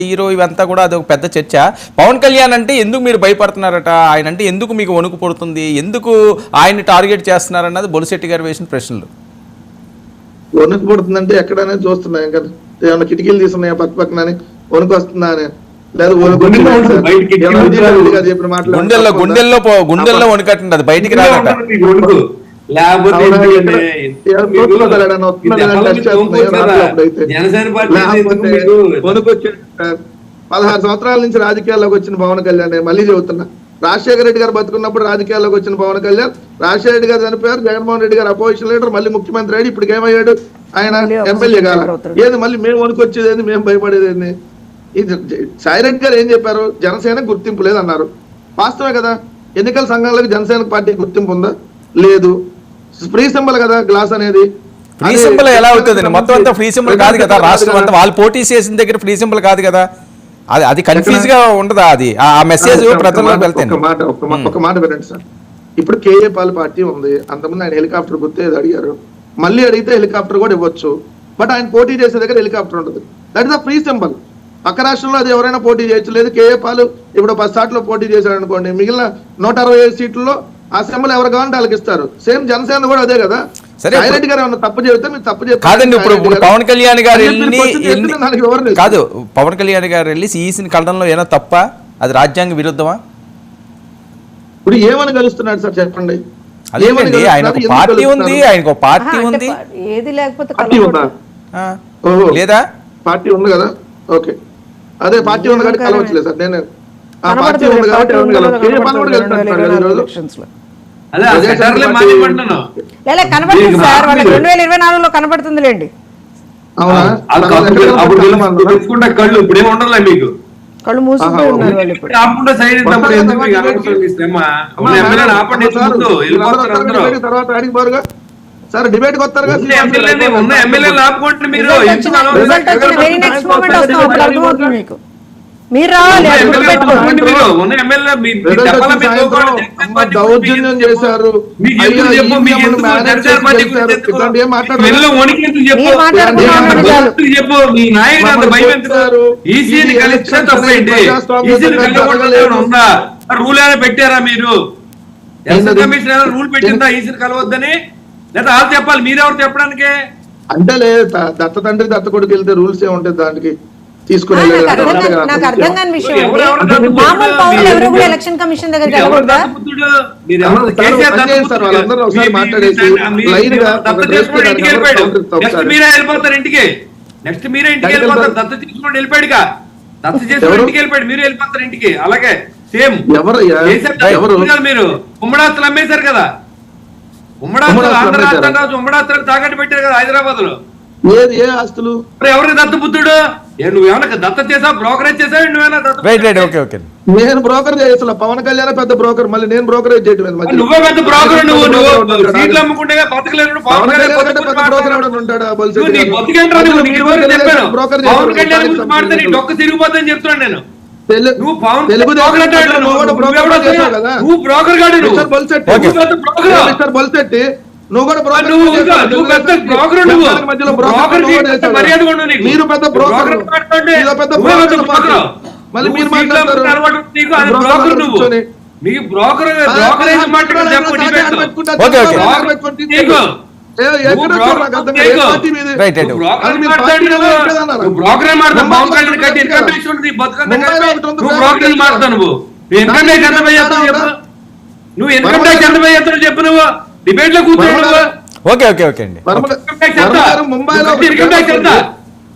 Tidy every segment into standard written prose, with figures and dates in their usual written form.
Hero ఇవంతా కూడా అదొక పెద్ద చర్చ. పవన్ కళ్యాణ్ అంటే ఎందుకు మీరు భయపడుతున్నారట, ఆయన అంటే ఎందుకు మీకు వణుకు పడుతుంది, ఎందుకు ఆయన్ని టార్గెట్ చేస్తున్నారన్నది బొలిశెట్టి గారు వేసిన ప్రశ్నలు. వణుకు పడుతుందంటే ఎక్కడనే చూస్తున్నాయి కదా, ఏమన్నా కిటికీలు తీసుకున్నాయా పక్క పక్కన వణుకు వస్తుందా అని, లేదా గుండెల్లో వణుకట్టండి, అది బయటికి రాదట. వణుకు వచ్చి 16 సంవత్సరాల నుంచి రాజకీయాల్లోకి వచ్చిన పవన్ కళ్యాణ్ మళ్ళీ చెబుతున్నా, రాజశేఖర రెడ్డి గారు బతుకున్నప్పుడు రాజకీయాల్లోకి వచ్చిన పవన్ కళ్యాణ్, రాజశేఖర రెడ్డి గారు చనిపోయారు, జగన్మోహన్ రెడ్డి గారు అపోజిషన్ లీడర్, మళ్ళీ ముఖ్యమంత్రి అయ్యాడు, ఇప్పుడు ఏమయ్యాడు ఆయన ఎమ్మెల్యే కాల. ఏది మళ్ళీ మేము వణుకొచ్చేది ఏంది, మేము భయపడేది ఏంది? ఇది సాయిరెడ్డి గారు ఏం చెప్పారు, జనసేన గుర్తింపు లేదన్నారు. వాస్తవే కదా, ఎన్నికల సంఘాలకు జనసేన పార్టీ గుర్తింపు ఉందా? లేదు. ఫ్రీ సింబల్ కదా గ్లాస్ అనేది. ఫ్రీ సింబల్ ఎలా అవుతుంది? మొత్తం అంతా ఫ్రీ సింబల్ కాదు కదా, రాష్ట్రం అంతా వాళ్ళు పోటీ చేసిన దగ్గర ఫ్రీ సింబల్ కాదు కదా, అది అది కన్ఫ్యూజ్ గా ఉండదా? అది ఆ మెసేజ్ ప్రజల్లోకి వెళ్తాను. ఒక మాట వినండి సార్, ఇప్పుడు కేఏ పాల్ పార్టీ ఉంది, అంతకుముందు ఆయన హెలికాప్టర్ గుర్తు ఏదో అడిగారు, మళ్ళీ అడిగితే హెలికాప్టర్ కూడా ఇవ్వచ్చు, బట్ ఆయన పోటీ చేసే దగ్గర హెలికాప్టర్ ఉంటుంది. That is the free symbol. పక్క రాష్ట్రంలో అది ఎవరైనా పోటీ చేయొచ్చు. లేదు కేఏ పాల్ ఇప్పుడు 10 సార్లు పోటీ చేశాడు అనుకోండి, మిగిలిన 165 సీట్లలో ఆ సింబల్ ఎవరు కావాలంటే వాళ్ళకి ఇస్తారు. సేమ్ జనసేన కూడా అదే కదా. సాయిరెడ్డి గారు ఏమన్నా తప్పు చెబితే మీరు తప్పు కాదండి. ఇప్పుడు పవన్ కళ్యాణ్ గారు కాదు, పవన్ కళ్యాణ్ గారు వెళ్ళి ఈసీని కలడంలో ఏమైనా తప్ప, అది రాజ్యాంగ విరుద్ధమా? ఇప్పుడు ఏమని కలుస్తున్నాడు సార్ చెప్పండి? అదేమండి, ఆయన ఒక పార్టీ ఉంది, ఆయనకు ఒక పార్టీ ఉంది, ఏది లేకపోతే లేదా పార్టీ ఉంది కదా. ఓకే, అదే పార్టీ ఉంది కాబట్టి కలవచ్చులేదు సార్. నేను ఆ పార్టీ ఉంది కాబట్టి కనబడుతుందిలేండి. కళ్ళు ఇప్పుడేమి ఉండలే మీకు, కళ్ళు మూసుకుంటూ తర్వాత అడిగిపోరుగా సార్, డిబేట్ వస్తారు కదా. దౌర్జన్యం చేశారు, రూల్ ఏమైనా పెట్టారా మీరు? రూల్ పెట్టిందా ఈసీని కలవద్దని? లేదా వాళ్ళు చెప్పాలి, మీరెవరు చెప్పడానికి? అంటే లేదు, దత్త తండ్రి దత్త కొడుకు వెళ్తే రూల్స్ ఏముంటాయి దానికి తీసుకునే. నాకు అర్థం కాని విషయం, మామూలు పౌరులు ఎవరు కూడా ఎలక్షన్ కమిషన్ దగ్గరికి వెళ్ళకూడదా? మీరే వెళ్ళిపోతారు ఇంటికి, నెక్స్ట్ మీరే ఇంటికి వెళ్ళిపోతారు. దత్త తీసుకుని వెళ్ళిపోయాడుగా, దత్త చేసుకుని ఇంటికి వెళ్ళిపోయాడు, మీరు వెళ్ళిపోతారు ఇంటికి. అలాగే సేమ్ మీరు ఉమ్మడాస్తులు అమ్మేశారు కదా, ఉమ్మడాస్తులు ఆంధ్ర రాష్ట్రం రాజు ఉమ్మడాస్తులు తాకట్టు పెట్టారు కదా హైదరాబాద్ లో. ఏ ఆస్తులు ఎవరికి దత్తపుత్రుడు? నువ్వేమన్నా దత్త చేసావు, బ్రోకరేజ్ చేసావు? నువ్వేనా? నేను బ్రోకర్ చేస్తా, పవన్ కళ్యాణ్ పెద్ద బ్రోకర్, మళ్ళీ నేను బ్రోకరేజ్ చేయడం. నువ్వే పెద్ద బ్రోకర్, నువ్వు సీట్లు అమ్ముకుంటే బతకలేదు. పవన్ కళ్యాణ్ గురించి మాట్లాడితే నీ డొక్క తిరిగిపోతుందని చెప్తున్నాను నేను. నువ్వు బ్రోకర్ గాడు, బొల్సెట్టి నువ్వు కూడా మీరు పెద్ద బ్రోకర్, మళ్ళీ మీరు మాట్లాడతారు. నువ్వు ఇన్కమ్ ట్యాక్స్ ఎంత పే చేస్తావు చెప్పు. నువ్వు డిబేట్ లో కూర్చోండి. ముంబైలో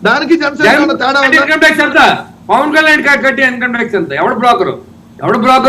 దానికి ఇన్కమ్ ట్యాక్స్ ఎంత? పవన్ కళ్యాణ్ కట్టి ఇన్కమ్ ట్యాక్స్ ఎంత? ఎవడు బ్రోకర్?